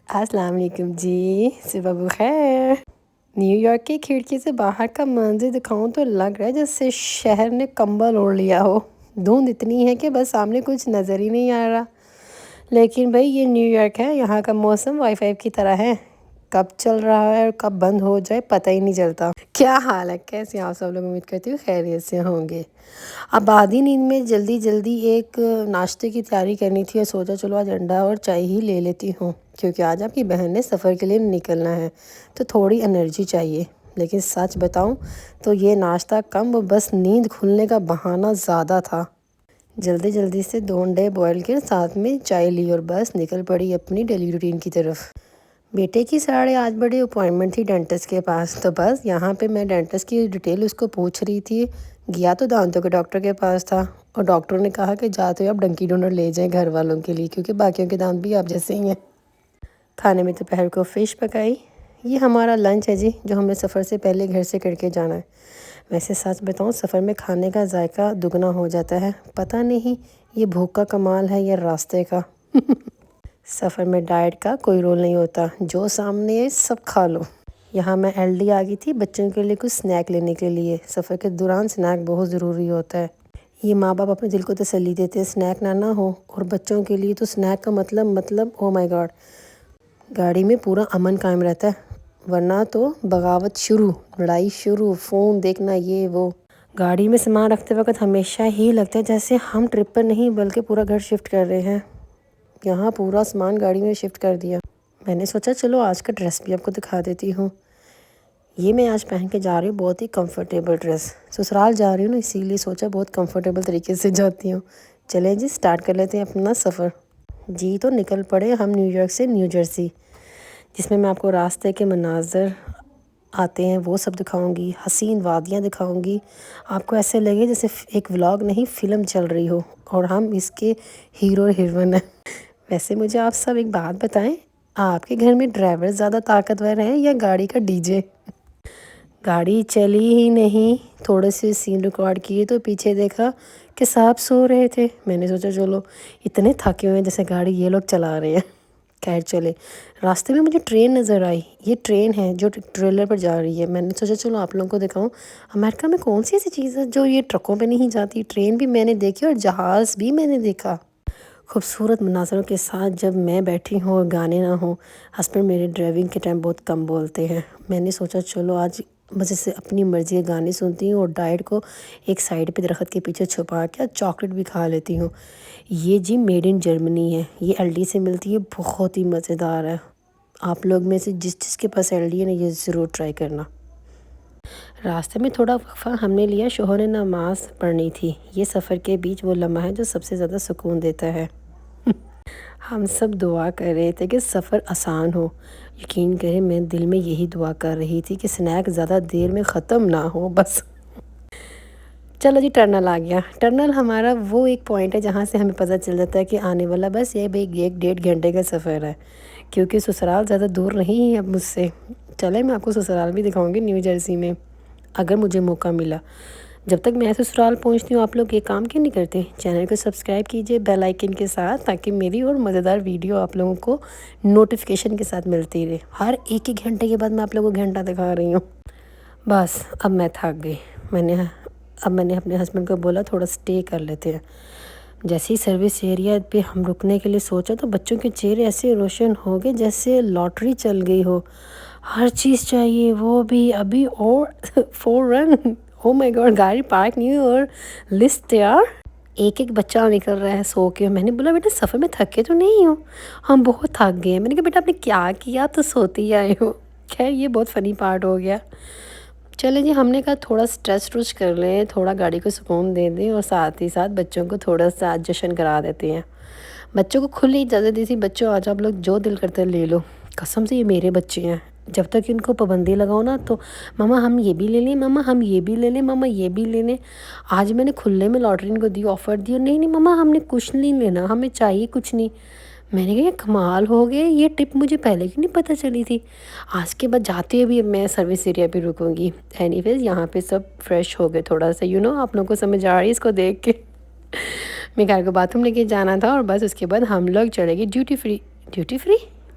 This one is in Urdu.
السلام علیکم جی، صبح بخیر۔ نیو یارک کی کھڑکی سے باہر کا منظر دکھاؤں تو لگ رہا ہے جیسے شہر نے کمبل اوڑھ لیا ہو۔ دھند اتنی ہے کہ بس سامنے کچھ نظر ہی نہیں آ رہا۔ لیکن بھائی یہ نیو یارک ہے، یہاں کا موسم وائی فائی کی طرح ہے، کب چل رہا ہے اور کب بند ہو جائے پتہ ہی نہیں چلتا۔ کیا حال ہے، کیسے آپ سب لوگ؟ امید کرتی ہوں خیریت سے ہوں گے۔ اب آدھی نیند میں جلدی ایک ناشتے کی تیاری کرنی تھی اور سوچا چلو آج انڈا اور چائے ہی لے لیتی ہوں، کیونکہ آج آپ کی بہن نے سفر کے لیے نکلنا ہے تو تھوڑی انرجی چاہیے۔ لیکن سچ بتاؤں تو یہ ناشتہ کم، بس نیند کھلنے کا بہانہ زیادہ تھا۔ جلدی سے 2 انڈے بوائل کے ساتھ میں چائے لی اور بس نکل پڑی اپنی ڈیلی روٹین کی طرف۔ بیٹے کی 8:30 بجے اپوائنٹمنٹ تھی ڈینٹسٹ کے پاس، تو بس یہاں پہ میں ڈینٹسٹ کی ڈیٹیل اس کو پوچھ رہی تھی۔ گیا تو دانتوں کے ڈاکٹر کے پاس تھا اور ڈاکٹر نے کہا کہ جاتے ہو آپ ڈنکی ڈونر لے جائیں گھر والوں کے لیے، کیونکہ باقیوں کے دانت بھی آپ جیسے ہی ہیں۔ کھانے میں دوپہر کو فش پکائی۔ یہ ہمارا لنچ ہے جی، جو ہم نے سفر سے پہلے گھر سے کر کے جانا ہے۔ ویسے سچ بتاؤں سفر میں کھانے کا ذائقہ دگنا ہو جاتا ہے، پتہ نہیں یہ بھوک کا کمال ہے یا راستے کا۔ سفر میں ڈائٹ کا کوئی رول نہیں ہوتا، جو سامنے ہے سب کھا لو۔ یہاں میں ایل ڈی آ گئی تھی بچوں کے لیے کچھ سنیک لینے کے لیے۔ سفر کے دوران سنیک بہت ضروری ہوتا ہے۔ یہ ماں باپ اپنے دل کو تسلی دیتے ہیں سنیک نہ ہو، اور بچوں کے لیے تو سنیک کا مطلب او مائی گاڈ، گاڑی میں پورا امن قائم رہتا ہے، ورنہ تو بغاوت شروع، لڑائی شروع، فون دیکھنا، یہ وہ۔ گاڑی میں سامان رکھتے وقت ہمیشہ ہی لگتا ہے جیسے ہم ٹرپ پر نہیں بلکہ پورا گھر شفٹ کر رہے ہیں۔ یہاں پورا سامان گاڑی میں شفٹ کر دیا۔ میں نے سوچا چلو آج کا ڈریس بھی آپ کو دکھا دیتی ہوں۔ یہ میں آج پہن کے جا رہی ہوں، بہت ہی کمفرٹیبل ڈریس۔ سسرال جا رہی ہوں نا، اسی لیے سوچا بہت کمفرٹیبل طریقے سے جاتی ہوں۔ چلیں جی سٹارٹ کر لیتے ہیں اپنا سفر۔ جی تو نکل پڑے ہم نیو یارک سے نیو جرسی، جس میں آپ کو راستے کے مناظر آتے ہیں وہ سب دکھاؤں گی، حسین وادیاں دکھاؤں گی۔ آپ کو ایسے لگے جیسے ایک ولاگ نہیں فلم چل رہی ہو اور ہم اس کے ہیرو اور ہیروئن ہیں۔ ویسے مجھے آپ سب ایک بات بتائیں، آپ کے گھر میں ڈرائیور زیادہ طاقتور ہے یا گاڑی کا ڈی جے؟ گاڑی چلی ہی نہیں، تھوڑے سے سین ریکارڈ کیے تو پیچھے دیکھا کہ صاحب سو رہے تھے۔ میں نے سوچا چلو اتنے تھکے ہوئے ہیں جیسے گاڑی یہ لوگ چلا رہے ہیں۔ خیر چلے، راستے میں مجھے ٹرین نظر آئی۔ یہ ٹرین ہے جو ٹریلر پر جا رہی ہے۔ میں نے سوچا چلو آپ لوگوں کو دکھاؤں امریکہ میں کون سی ایسی چیز ہے جو یہ ٹرکوں پہ نہیں جاتی۔ ٹرین بھی میں نے دیکھی اور جہاز بھی میں نے دیکھا۔ خوبصورت مناظروں کے ساتھ جب میں بیٹھی ہوں اور گانے نہ ہوں۔ ہسبینڈ میرے ڈرائیونگ کے ٹائم بہت کم بولتے ہیں۔ میں نے سوچا چلو آج مزے سے اپنی مرضی کے گانے سنتی ہوں اور ڈائٹ کو ایک سائڈ پہ درخت کے پیچھے چھپا کے چاکلیٹ بھی کھا لیتی ہوں۔ یہ جی میڈ ان جرمنی ہے، یہ ایل ڈی سے ملتی ہے، بہت ہی مزیدار ہے۔ آپ لوگ میں سے جس کے پاس ایل ڈی ہے نا، یہ ضرور ٹرائی کرنا۔ راستے میں تھوڑا وقفہ ہم نے لیا، شوہر نے نماز پڑھنی تھی۔ یہ سفر کے بیچ وہ لمحہ ہے جو سب سے زیادہ سکون دیتا ہے۔ ہم سب دعا کر رہے تھے کہ سفر آسان ہو۔ یقین کریں میں دل میں یہی دعا کر رہی تھی کہ سنیک زیادہ دیر میں ختم نہ ہو بس۔ چلو جی ٹرنل آ گیا۔ ٹرنل ہمارا وہ ایک پوائنٹ ہے جہاں سے ہمیں پتہ چل جاتا ہے کہ آنے والا بس یہ بھائی 1-1.5 گھنٹے کا سفر ہے، کیونکہ سسرال زیادہ دور نہیں ہے اب مجھ سے۔ چلیں میں آپ کو سسرال بھی دکھاؤں گی نیو جرسی میں، اگر مجھے موقع ملا۔ جب تک میں سسرال پہنچتی ہوں آپ لوگ یہ کام کیوں نہیں کرتے؟ چینل کو سبسکرائب کیجئے بیل آئیکن کے ساتھ، تاکہ میری اور مزیدار ویڈیو آپ لوگوں کو نوٹیفیکیشن کے ساتھ ملتی رہے۔ ہر 1 گھنٹے کے بعد میں آپ لوگوں کو گھنٹہ دکھا رہی ہوں۔ بس اب میں تھک گئی۔ میں نے اپنے ہسبینڈ کو بولا تھوڑا سٹے کر لیتے ہیں۔ جیسے ہی سروس ایریا پہ ہم رکنے کے لیے سوچا تو بچوں کے چہرے ایسے روشن ہو گئے جیسے لاٹری چل گئی ہو۔ ہر چیز چاہیے، وہ بھی ابھی اور فوراً۔ او مائی گاڈ، گاڑی پارک نہیں ہوئی اور لسٹ تیار۔ ایک بچہ نکل رہا ہے سو کے۔ میں نے بولا بیٹا سفر میں تھکے تو نہیں ہو؟ ہم بہت تھک گئے ہیں۔ میں نے کہا بیٹا آپ نے کیا کیا، تو سوتے ہی آئے ہو۔ خیر یہ بہت فنی پارٹ ہو گیا۔ چلیں جی ہم نے کہا تھوڑا اسٹریچ کر لیں، تھوڑا گاڑی کو سکون دے دیں اور ساتھ ہی ساتھ بچوں کو تھوڑا سا جشن کرا دیتے ہیں۔ بچوں کو کھلی اجازت دی تھی، بچوں آج آپ لوگ جو دل کرتے لے لو۔ قسم سے یہ میرے بچے ہیں، جب تک ان کو پابندی لگاؤ نا تو ماما ہم یہ بھی لے لیں، ماما ہم یہ بھی لے لیں، ماما یہ بھی لے لیں۔ آج میں نے کھلے میں لاٹری ان کو دی، آفر دی، اور نہیں ماما ہم نے کچھ نہیں لینا، ہمیں چاہیے کچھ نہیں۔ میں نے کہا یہ کمال ہو گئے، یہ ٹپ مجھے پہلے کیوں نہیں پتہ چلی تھی۔ آج کے بعد جاتے بھی میں سروس ایریا پہ رکوں گی۔ اینی ویز یہاں پہ سب فریش ہو گئے تھوڑا سا، آپ لوگوں کو سمجھ آ رہی ہے اس کو دیکھ کے۔ میں گھر کو باتھ روم لے کے جانا تھا اور بس اس کے بعد ہم لوگ چڑھے گئے ڈیوٹی فری۔